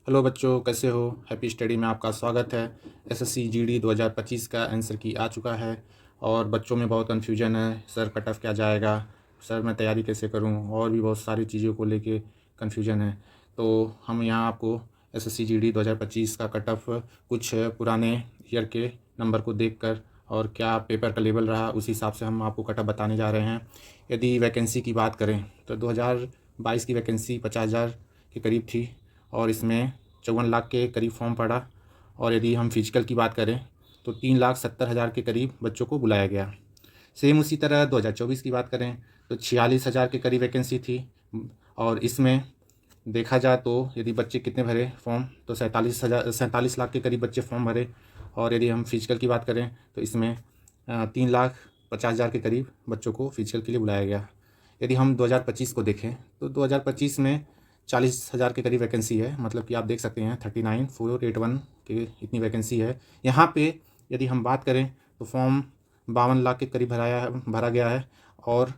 Hello बच्चों, कैसे हो? हैप्पी स्टडी में आपका स्वागत है। एसएससी जीडी 2025 का आंसर की आ चुका है और बच्चों में बहुत कन्फ्यूजन है। सर कट ऑफ क्या जाएगा, सर मैं तैयारी कैसे करूं, और भी बहुत सारी चीज़ों को लेके कन्फ्यूजन है। तो हम यहाँ आपको एसएससी जीडी 2025 का कट ऑफ कुछ पुराने ईयर के नंबर को देखकर और क्या पेपर का लेवल रहा उस हिसाब से हम आपको कट ऑफ बताने जा रहे हैं। यदि वैकेंसी की बात करें तो 2022 की वैकेंसी 50,000 के करीब थी और इसमें 54 लाख के करीब फॉर्म पड़ा। और यदि हम फिजिकल की बात करें तो 3,70,000 के करीब बच्चों को बुलाया गया। सेम उसी तरह 2024 की बात करें तो 46,000 के करीब वैकेंसी थी। और इसमें देखा जाए तो यदि बच्चे कितने भरे फॉर्म तो 47 लाख के करीब बच्चे फॉर्म भरे। और यदि हम फिजिकल की बात करें तो इसमें 3,50,000 के करीब बच्चों को फिजिकल के लिए बुलाया गया। यदि हम 2025 को देखें तो 2025 में 40,000 के करीब वैकेंसी है, मतलब कि आप देख सकते हैं 39,481 की इतनी वैकेंसी है। यहाँ पे यदि हम बात करें तो फॉर्म 52 लाख के करीब भरा गया है। और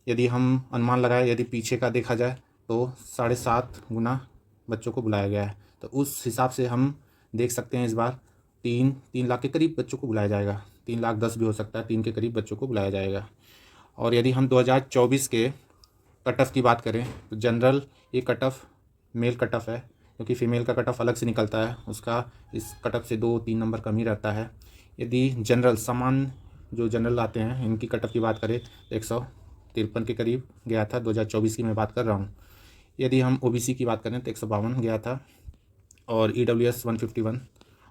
यदि हम अनुमान लगाए, यदि पीछे का देखा जाए तो 7.5 गुना बच्चों को बुलाया गया है। तो उस हिसाब से हम देख सकते हैं इस बार 3 लाख के करीब बच्चों को बुलाया जाएगा। 3,10,000 भी हो सकता है, 3 के करीब बच्चों को बुलाया जाएगा। और यदि हम 2024 के कट ऑफ की बात करें तो जनरल ये cut of male cut off है, क्योंकि फ़ीमेल का कट ऑफ अलग से निकलता है, उसका इस कट ऑफ से 2-3 नंबर कम ही रहता है। यदि जनरल सामान्य जो जनरल आते हैं इनकी कट ऑफ की बात करें तो 153 के करीब गया था, 2024 की मैं बात कर रहा हूँ। यदि हम ओबीसी की बात करें तो 152 गया था और ईडब्ल्यूएस 151।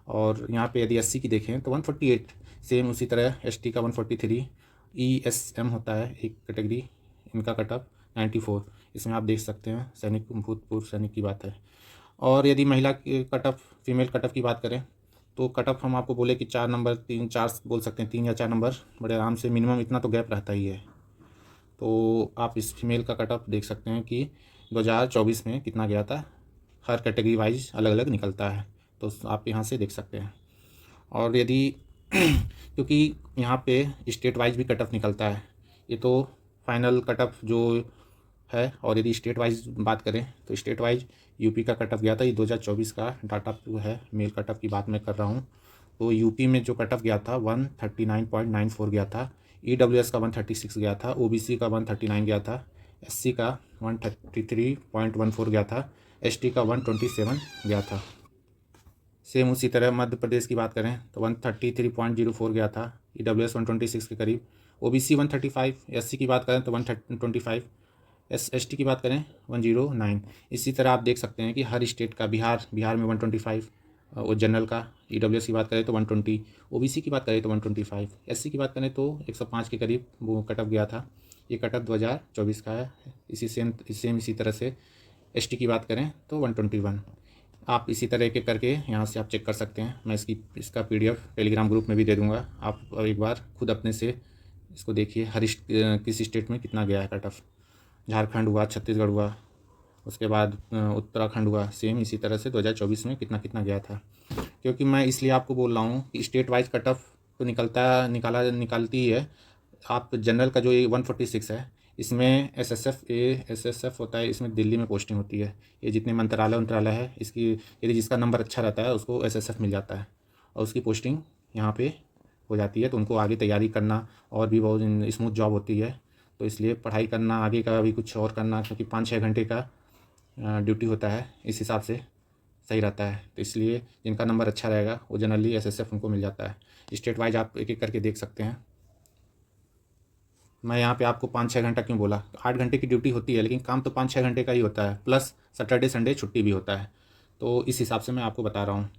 और यहाँ पे यदि एससी की देखें तो 148। सेम उसी तरह एसटी का 143। ईएसएम होता है एक कैटेगरी, इनका कट ऑफ 94। इसमें आप देख सकते हैं सैनिक, भूतपूर्व सैनिक की बात है। और यदि महिला की cut off, female cut off की बात करें तो कट ऑफ हम आपको बोले कि 4 नंबर, 3-4 बोल सकते हैं, 3 या 4 नंबर बड़े आराम से, मिनिमम इतना तो गैप रहता ही है। तो आप इस फीमेल का कट ऑफ देख सकते हैं कि 2024 में कितना गया था। हर कैटेगरी वाइज अलग अलग निकलता है, तो आप यहाँ से देख सकते हैं। और यदि क्योंकि यहाँ पे स्टेट वाइज भी कट ऑफ निकलता है, ये तो फाइनल कट ऑफ जो है। और यदि स्टेट वाइज बात करें तो स्टेट वाइज यूपी का कट ऑफ गया था। ये 2024 का डाटा जो है, मेल कट ऑफ की बात मैं कर रहा हूँ। तो यूपी में जो कट ऑफ गया था 139.94 गया था। ईडब्ल्यूएस का 136 गया था। ओबीसी का 139 गया था। एससी का 133.14 गया था। एसटी का 127 गया था। सेम उसी तरह मध्य प्रदेश की बात करें तो 133.04 गया था। ईडब्ल्यूएस 126 के करीब। ओबीसी 135। एससी की बात करें तो 125। एसटी की बात करें 109। इसी तरह आप देख सकते हैं कि हर स्टेट का, बिहार में 125 और जनरल का। ईडब्ल्यूएस की बात करें तो 120। ओबीसी की बात करें तो 125। एससी की बात करें तो 105 के करीब वो कट ऑफ गया था। ये कट ऑफ 2024 का है। इसी तरह से एसटी की बात करें तो 121। आप इसी तरह के करके यहाँ से आप चेक कर सकते हैं। मैं इसका पीडीएफ टेलीग्राम ग्रुप में भी दे दूँगा। आप एक बार खुद अपने से इसको देखिए, किस स्टेट में कितना गया है कट ऑफ। झारखंड हुआ, छत्तीसगढ़ हुआ, उसके बाद उत्तराखंड हुआ। सेम इसी तरह से 2024 में कितना कितना गया था। क्योंकि मैं इसलिए आपको बोल रहा हूँ कि स्टेट वाइज कट ऑफ तो निकालती ही है। आप जनरल का जो ये 146 है, इसमें एसएसएफ होता है, इसमें दिल्ली में पोस्टिंग होती है। ये जितने मंत्रालय है, इसकी यदि जिसका नंबर अच्छा रहता है उसको एसएसएफ मिल जाता है और उसकी पोस्टिंग यहाँ पे हो जाती है। तो उनको आगे तैयारी करना और भी बहुत स्मूथ जॉब होती है। तो इसलिए पढ़ाई करना, आगे का भी कुछ और करना, क्योंकि 5-6 घंटे का ड्यूटी होता है, इस हिसाब से सही रहता है। तो इसलिए जिनका नंबर अच्छा रहेगा वो जनरली एसएसएफ उनको मिल जाता है। स्टेट वाइज आप एक एक करके देख सकते हैं। मैं यहाँ पे आपको 5-6 घंटा क्यों बोला, 8 घंटे की ड्यूटी होती है, लेकिन काम तो 5-6 घंटे का ही होता है, प्लस सैटरडे संडे छुट्टी भी होता है। तो इस हिसाब से मैं आपको बता रहा हूँ।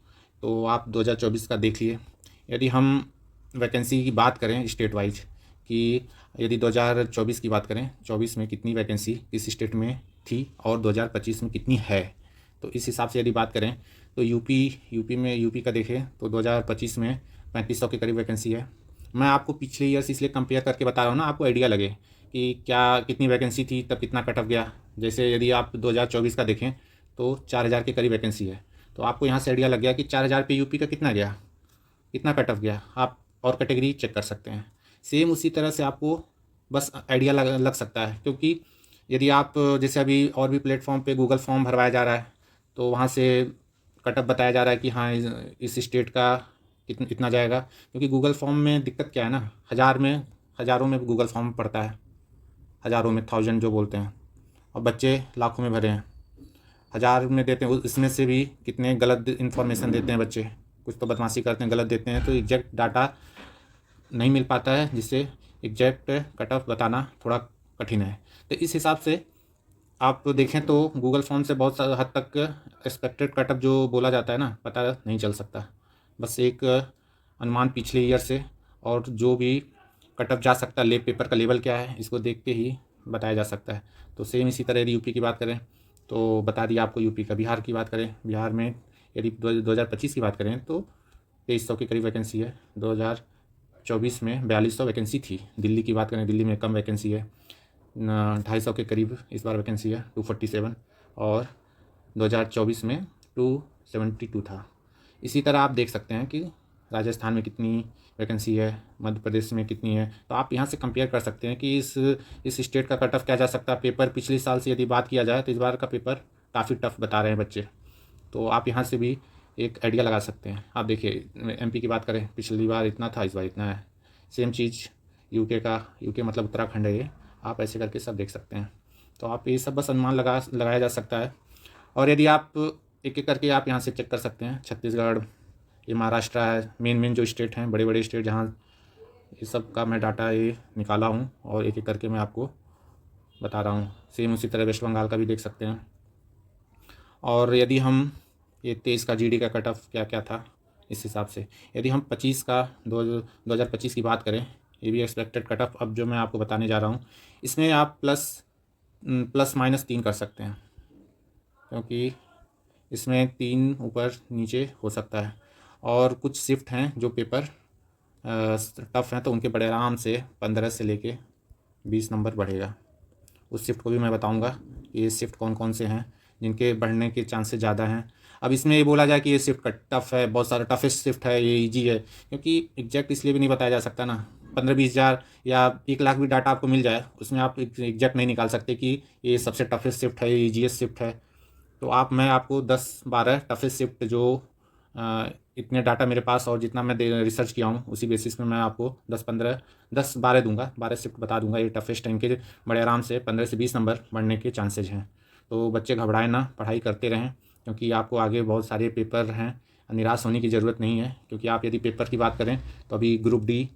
तो आप 2024 का देख लिए। यदि हम वैकेंसी की बात करें स्टेट वाइज कि यदि 2024 की बात करें, 24 में कितनी वैकेंसी किस स्टेट में थी और 2025 में कितनी है, तो इस हिसाब से यदि बात करें तो यूपी का देखें तो 2025 में 3500 के करीब वैकेंसी है। मैं आपको पिछले ईयर्स इसलिए कंपेयर करके बता रहा हूँ ना, आपको आइडिया लगे कि क्या कितनी वैकेंसी थी तब कितना कट ऑफ गया। जैसे यदि आप 2024 का देखें तो 4,000 के करीब वैकेंसी है, तो आपको यहाँ से आइडिया लग गया कि 4,000 पे यूपी का कितना गया, कितना कट ऑफ गया। आप और कैटेगरी चेक कर सकते हैं। सेम उसी तरह से आपको बस आइडिया लग सकता है। क्योंकि यदि आप जैसे अभी और भी प्लेटफॉर्म पे गूगल फॉर्म भरवाया जा रहा है, तो वहाँ से कट ऑफ बताया जा रहा है कि हाँ इस स्टेट का इतना जाएगा, क्योंकि गूगल फॉर्म में दिक्कत क्या है ना, हज़ारों में गूगल फॉर्म पड़ता है, हज़ारों में, 1000 जो बोलते हैं, और बच्चे लाखों में भरे हैं, 1000 में देते हैं, इसमें से भी कितने गलत इन्फॉर्मेशन देते हैं बच्चे, कुछ तो बदमाशी करते हैं, गलत देते हैं, तो एग्जैक्ट डाटा नहीं मिल पाता है, जिससे एग्जैक्ट कट ऑफ बताना थोड़ा कठिन है। तो इस हिसाब से आप देखें तो गूगल फॉर्म से बहुत हद तक एक्सपेक्टेड कट ऑफ जो बोला जाता है ना, पता नहीं चल सकता, बस एक अनुमान पिछले ईयर से, और जो भी कट ऑफ जा सकता है, पेपर का लेवल क्या है, इसको देख के ही बताया जा सकता है। तो सेम इसी तरह यदि यूपी की बात करें तो बता दिया आपको यूपी का। बिहार की बात करें, बिहार में यदि 2025 की बात करें तो 2300 के करीब वैकेंसी है, 2024 में 4200 वैकेंसी थी। दिल्ली की बात करें, दिल्ली में कम वैकेंसी है, 250 के करीब इस बार वैकेंसी है, 247, और 2024 में 272 था। इसी तरह आप देख सकते हैं कि राजस्थान में कितनी वैकेंसी है, मध्य प्रदेश में कितनी है, तो आप यहाँ से कंपेयर कर सकते हैं कि इस स्टेट का कट ऑफ क्या जा सकता है। पेपर पिछले साल से यदि बात किया जाए तो इस बार का पेपर काफ़ी टफ बता रहे हैं बच्चे, तो आप यहाँ से भी एक आइडिया लगा सकते हैं। आप देखिए एमपी की बात करें, पिछली बार इतना था, इस बार इतना है। सेम चीज़ यूके मतलब उत्तराखंड है ये, आप ऐसे करके सब देख सकते हैं। तो आप ये सब बस अनुमान लगाया जा सकता है। और यदि आप एक एक करके आप यहाँ से चेक कर सकते हैं, छत्तीसगढ़, ये महाराष्ट्र है, मेन जो स्टेट हैं, बड़े बड़े स्टेट, जहाँ ये सब का मैं डाटा ये निकाला हूँ और एक एक करके मैं आपको बता रहा हूँ। सेम उसी तरह वेस्ट बंगाल का भी देख सकते हैं। और यदि हम ये 23 का जीडी का कट ऑफ क्या क्या था, इस हिसाब से यदि हम 25 का 2025 की बात करें, ये भी एक्सपेक्टेड कट ऑफ अब जो मैं आपको बताने जा रहा हूँ, इसमें आप प्लस माइनस 3 कर सकते हैं, क्योंकि इसमें 3 ऊपर नीचे हो सकता है। और कुछ शिफ्ट हैं जो पेपर टफ हैं, तो उनके बड़े आराम से 15 से लेके 20 नंबर बढ़ेगा। उस शिफ्ट को भी मैं बताऊंगा, ये शिफ्ट कौन कौन से हैं जिनके बढ़ने के चांसेस ज़्यादा हैं। अब इसमें ये बोला जाए कि ये शिफ्ट का टफ है, बहुत सारा टफेस्ट शिफ्ट है, ये ईजी है, क्योंकि एग्जैक्ट इसलिए भी नहीं बताया जा सकता ना। 15-20 हज़ार या 1 लाख भी डाटा आपको मिल जाए, उसमें आप एग्जैक्ट नहीं निकाल सकते कि ये सबसे टफेस्ट शिफ्ट है, ये ईजीएस्ट शिफ्ट है। तो मैं आपको 10-12 टफेस्ट शिफ्ट जो इतने डाटा मेरे पास और जितना मैं रिसर्च किया हूँ उसी बेसिस में मैं आपको 10-12 दूंगा, 12 शिफ्ट बता दूंगा। ये टफेस्ट टाइम के बड़े आराम से 15 से 20 नंबर बढ़ने के चांसेज हैं। तो बच्चे घबराएं ना, पढ़ाई करते रहें, क्योंकि आपको आगे बहुत सारे पेपर हैं, निराश होने की ज़रूरत नहीं है। क्योंकि आप यदि पेपर की बात करें तो अभी ग्रुप डी,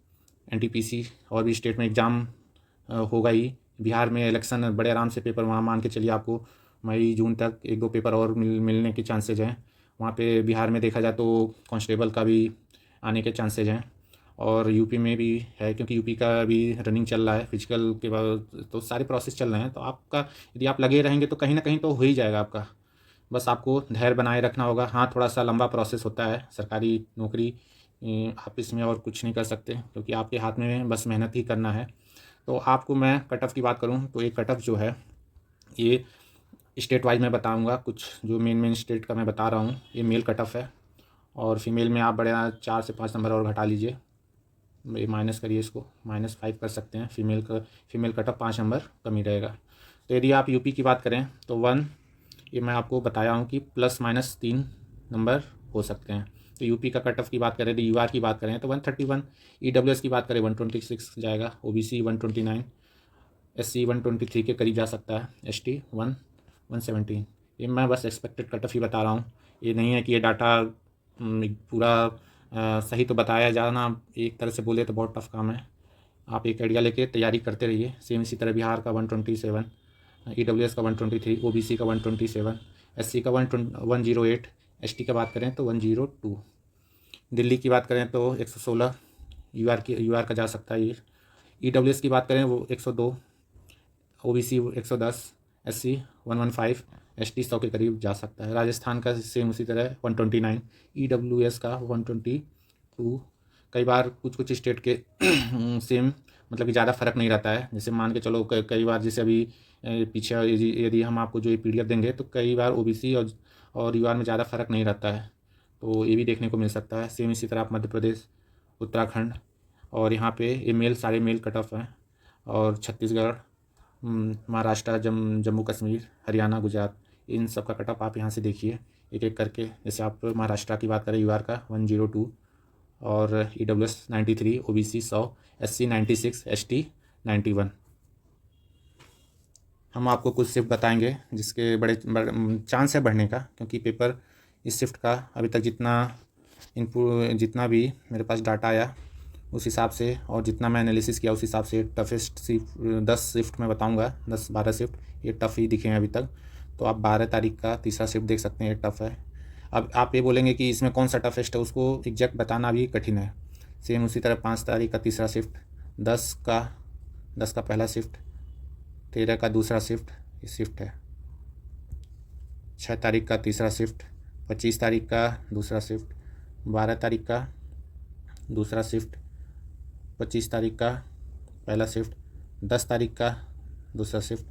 एनटीपीसी और भी स्टेट में एग्ज़ाम होगा ही। बिहार में इलेक्शन, बड़े आराम से पेपर वहाँ मान के चलिए आपको मई जून तक 1-2 पेपर और मिलने के चांसेज हैं। वहाँ पे बिहार में देखा जाए तो कांस्टेबल का भी आने के चांसेज हैं, और यूपी में भी है, क्योंकि यूपी का भी रनिंग चल रहा है फिजिकल के बाद, तो सारे प्रोसेस चल रहे हैं। तो आपका यदि आप लगे रहेंगे तो कहीं ना कहीं तो हो ही जाएगा आपका, बस आपको धैर्य बनाए रखना होगा। हाँ, थोड़ा सा लंबा प्रोसेस होता है, सरकारी नौकरी आप इसमें और कुछ नहीं कर सकते, क्योंकि आपके हाथ में बस मेहनत ही करना है। तो आपको मैं कट ऑफ की बात करूँ तो ये कट ऑफ जो है ये स्टेट वाइज मैं बताऊंगा, कुछ जो मेन स्टेट का मैं बता रहा हूँ। ये मेल कट ऑफ है, और फीमेल में आप बड़े 4 से 5 नंबर और घटा लीजिए, ये माइनस करिए, इसको -5 कर सकते हैं। फीमेल कट ऑफ 5 नंबर कम ही रहेगा। तो यदि आप यूपी की बात करें तो 1, ये मैं आपको बताया हूँ कि +-3 नंबर हो सकते हैं। तो यूपी का कट ऑफ की बात करें, यदि यूआर की बात करें तो 131, ईडब्ल्यूएस की बात करें 126 जाएगा, ओबीसी 129, एससी 123 के करीब जा सकता है, एसटी 117। ये मैं बस एक्सपेक्टेड कट ऑफ ही बता रहा हूँ, ये नहीं है कि ये डाटा पूरा सही तो बताया जाना। एक तरह से बोले तो बहुत टफ काम है, आप एक आइडिया लेके तैयारी करते रहिए। सेम इसी तरह बिहार का 127, ईडब्ल्यूएस का 123, ओबीसी का 127, एससी का 108, एसटी की बात करें तो 102, दिल्ली की बात करें तो 116, यूआर का जा सकता है ये। ईडब्ल्यूएस की बात करें वो 102, ओबीसी 110, एससी 115, एसटी 100 के करीब जा सकता है। राजस्थान का सेम उसी तरह 129, ईडब्ल्यूएस का 122। कई बार कुछ स्टेट के सेम मतलब कि ज़्यादा फर्क नहीं रहता है। जैसे मान के चलो कई बार, जैसे अभी पीछे यदि हम आपको जो ये पीडीएफ देंगे तो कई बार ओबीसी और यूआर में ज़्यादा फर्क नहीं रहता है, तो ये भी देखने को मिल सकता है। सेम इसी तरह आप मध्य प्रदेश, उत्तराखंड, और यहाँ पे ये सारे मेल कट ऑफ हैं। और छत्तीसगढ़, महाराष्ट्र, जम्मू कश्मीर, हरियाणा, गुजरात, इन सब का कट ऑफ आप यहाँ से देखिए। एक एक करके। जैसे आप महाराष्ट्र की बात करें, यूआर का 102 और EWS 93, OBC 100, SC 96, ST 91। हम आपको कुछ शिफ्ट बताएंगे जिसके बड़े चांस है बढ़ने का, क्योंकि पेपर इस शिफ्ट का अभी तक जितना भी मेरे पास डाटा आया उस हिसाब से और जितना मैं एनालिसिस किया उस हिसाब से टफेस्ट शिफ्ट 10 शिफ्ट मैं बताऊंगा। 10-12 शिफ्ट ये टफ़ ही दिखे हैं अभी तक। तो आप 12 तारीख का तीसरा शिफ्ट देख सकते हैं, ये टफ़ है। अब आप ये बोलेंगे कि इसमें कौन सा टफेस्ट है, उसको एग्जैक्ट बताना भी कठिन है। सेम उसी तरह 5 तारीख का तीसरा शिफ्ट, 10 का पहला शिफ्ट, 13 का दूसरा शिफ्ट, ये शिफ्ट है। 6 तारीख का तीसरा शिफ्ट, 25 तारीख का दूसरा शिफ्ट, 12 तारीख का दूसरा शिफ्ट, 25 तारीख का पहला शिफ्ट, 10 तारीख का दूसरा शिफ्ट,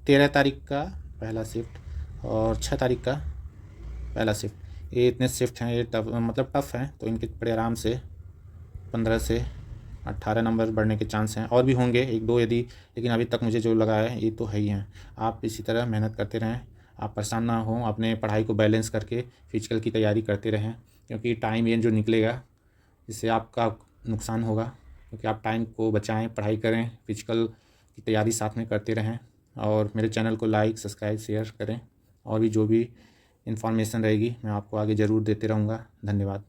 13 तारीख का पहला शिफ्ट और 6 तारीख का पहला शिफ्ट। ये इतने शिफ्ट हैं, ये टफ हैं। तो इनके बड़े आराम से 15 से 18 नंबर बढ़ने के चांस हैं, और भी होंगे 1-2 यदि, लेकिन अभी तक मुझे जो लगा है ये तो है ही हैं। आप इसी तरह मेहनत करते रहें, आप परेशान ना हों, अपने पढ़ाई को बैलेंस करके फिजिकल की तैयारी करते रहें, क्योंकि टाइम ये जो निकलेगा इससे आपका नुकसान होगा। क्योंकि आप टाइम को बचाएं, पढ़ाई करें, फिजिकल की तैयारी साथ में करते रहें, और मेरे चैनल को लाइक, सब्सक्राइब, शेयर करें। और भी जो भी इन्फॉर्मेशन रहेगी मैं आपको आगे ज़रूर देते रहूँगा। धन्यवाद।